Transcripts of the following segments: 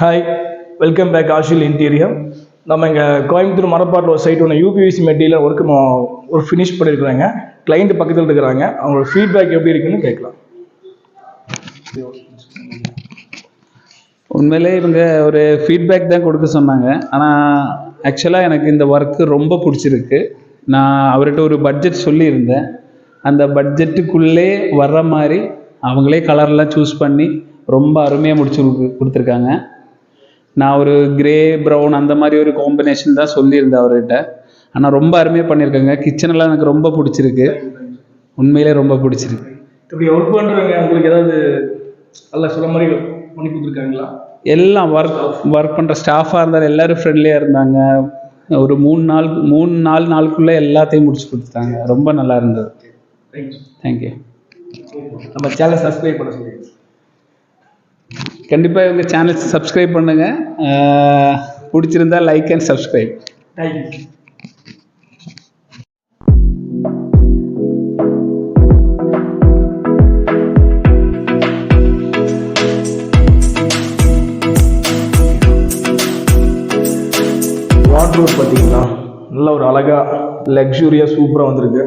Hi, welcome back ஆஷில் interior. நம்ம இங்கே கோயம்புத்தூர் மரப்பாட்டில் ஒரு சைட் ஒன்று யூபிவிசி மெட்டீரியல் ஒர்க்கு ஒரு ஃபினிஷ் பண்ணியிருக்கிறாங்க. கிளைண்ட் பக்கத்தில் இருக்கிறாங்க. அவங்களோட ஃபீட்பேக் எப்படி இருக்குன்னு கேட்கலாம். உண்மையிலே இவங்க ஒரு ஃபீட்பேக் தான் கொடுக்க சொன்னாங்க. ஆனால் ஆக்சுவலாக எனக்கு இந்த ஒர்க்கு ரொம்ப பிடிச்சிருக்கு. நான் அவர்கிட்ட ஒரு பட்ஜெட் சொல்லியிருந்தேன். அந்த பட்ஜெட்டுக்குள்ளே வர்ற மாதிரி அவங்களே கலர்லாம் சூஸ் பண்ணி ரொம்ப அருமையாக முடிச்சு கொடுத்துருக்காங்க. நான் ஒரு கிரே ப்ரௌன் அந்த மாதிரி ஒரு காம்பினேஷன் தான் சொல்லியிருந்தேன் அவர்கிட்ட. ஆனால் ரொம்ப அருமையாக பண்ணியிருக்காங்க. கிச்சனெல்லாம் எனக்கு ரொம்ப பிடிச்சிருக்கு. உண்மையிலே ரொம்ப பிடிச்சிருக்கு. இப்படி ஒர்க் பண்ணுறவங்க உங்களுக்கு ஏதாவது நல்லா சொல்ல மாதிரி பண்ணி கொடுத்துருக்காங்களா? எல்லாம் ஒர்க் பண்ணுற ஸ்டாஃபாக இருந்தாலும் எல்லோரும் ஃப்ரெண்ட்லியாக இருந்தாங்க. ஒரு 3-4 நாளுக்குள்ளே எல்லாத்தையும் முடிச்சு கொடுத்துட்டாங்க. ரொம்ப நல்லா இருந்தது. தேங்க்யூ. நம்ம சேனல் சப்ஸ்கிரைப் பண்ண சொல்லி கண்டிப்பாக இவங்க சேனல் சப்ஸ்கிரைப் பண்ணுங்கள். பிடிச்சிருந்தா like and subscribe. Thank you. Wardrobe பார்த்தீங்கன்னா நல்ல ஒரு அழகாக லக்ஸூரியாக சூப்பராக வந்திருக்கு.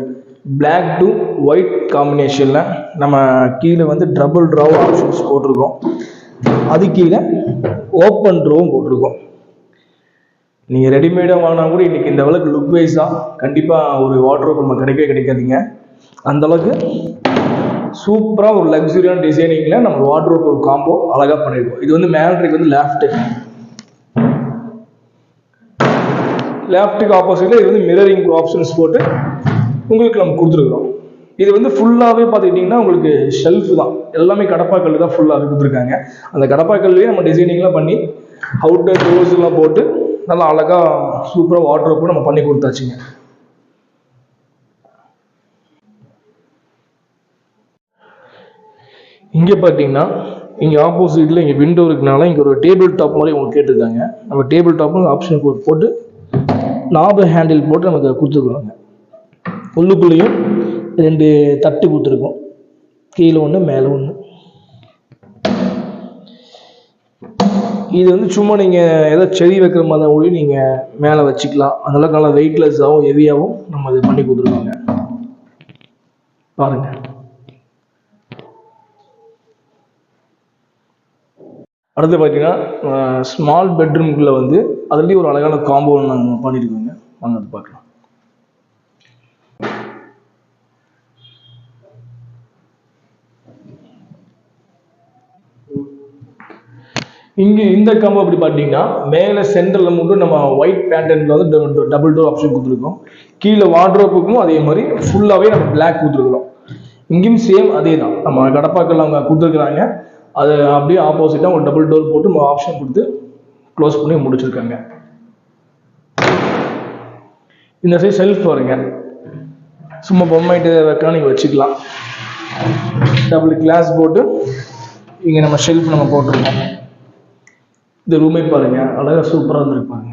பிளாக் டு ஒயிட் காம்பினேஷனில் நம்ம கீழே வந்து டபுள் ட்ரா ஆப்ஷன்ஸ் போட்டிருக்கோம். அது கீழே ஓப்பன் ட்ரோவும் போட்டிருக்கோம். நீங்கள் ரெடிமேடாக வாங்கினா கூட இன்றைக்கி இந்த அளவுக்கு லுக் வைஸாக கண்டிப்பாக ஒரு வார்ட்ரோப் நம்ம கிடைக்காதீங்க. அந்தளவுக்கு சூப்பராக ஒரு லக்ஸூரியான டிசைனிங்கில் நம்ம வார்ட்ரோப் ஒரு காம்போ அழகாக பண்ணியிருக்கோம். இது வந்து மேல்ட்ரிக்கு வந்து லேஃப்ட்டுக்கு ஆப்போசிட்டில் இது வந்து மிரரிங் ஆப்ஷன்ஸ் போட்டு உங்களுக்கு நம்ம கொடுத்துருக்குறோம். இது வந்து ஃபுல்லாகவே பார்த்துக்கிட்டிங்கன்னா உங்களுக்கு ஷெல்ஃபு தான். எல்லாமே கடப்பாக்கல் தான் ஃபுல்லாகவே கொடுத்துருக்காங்க. அந்த கடப்பாக்கல்லையே நம்ம டிசைனிங்லாம் பண்ணி அவுட்டர் டோர்ஸ்லாம் போட்டு நல்லா அழகாக சூப்பராக வார்ட்ரோப் நம்ம பண்ணி கொடுத்தாச்சுங்க. இங்கே பார்த்தீங்கன்னா இங்கே ஆப்போசிட்டில் இங்கே விண்டோ இருக்குனால இங்கே ஒரு டேபிள் டாப் மாதிரி உங்களுக்கு கேட்டிருக்காங்க. நம்ம டேபிள் டாப்னு ஆப்ஷன் போட்டு நாபு ஹேண்டில் போட்டு நமக்கு கொடுத்துருக்குறோங்க. உள்ளுக்குள்ளேயும் 2 தட்டு கொடுத்துருக்கோம். கீழே ஒன்று மேலே ஒன்று. இது வந்து சும்மா நீங்கள் ஏதோ செடி வைக்கிற மாதிரி தான் ஒளி நீங்கள் மேலே வச்சுக்கலாம். அதனால நல்லா வெயிட்லெஸ்ஸாகவும் ஹெவியாகவும் நம்ம இது பண்ணி கொடுத்துருக்கோங்க. பாருங்கள். அடுத்து பார்த்தீங்கன்னா ஸ்மால் பெட்ரூம்குள்ளே வந்து அதுலேயும் ஒரு அழகான காம்போ நாங்கள் பண்ணியிருக்கோங்க. வாங்க அது பார்க்கலாம். இங்கே இந்த காம்போ அப்படி பார்த்தீங்கன்னா மேலே சென்டரில் மட்டும் நம்ம ஒயிட் பேட்டர்னில் வந்து டபுள் டோர் ஆப்ஷன் கொடுத்துருக்கோம். கீழே வார்ட்ரோப்புக்கும் அதே மாதிரி ஃபுல்லாகவே நம்ம பிளாக் கொடுத்துருக்குறோம். இங்கேயும் சேம் அதே தான். நம்ம கடப்பாக்கள் அவங்க கொடுத்துருக்குறாங்க. அது அப்படியே ஆப்போசிட்டாக ஒரு டபுள் டோர் போட்டு நம்ம ஆப்ஷன் கொடுத்து க்ளோஸ் பண்ணி முடிச்சிருக்காங்க. இந்த சைடு செல்ஃப் வருங்க. சும்மா பொம்மைட்டு வைக்கலாம், நீங்கள் வச்சுக்கலாம். டபுள் கிளாஸ் போட்டு இங்கே நம்ம ஷெல்ஃப் நம்ம போட்டிருக்கோம். இந்த ரூமே பாருங்க, அழகாக சூப்பராக இருந்திருப்பாங்க.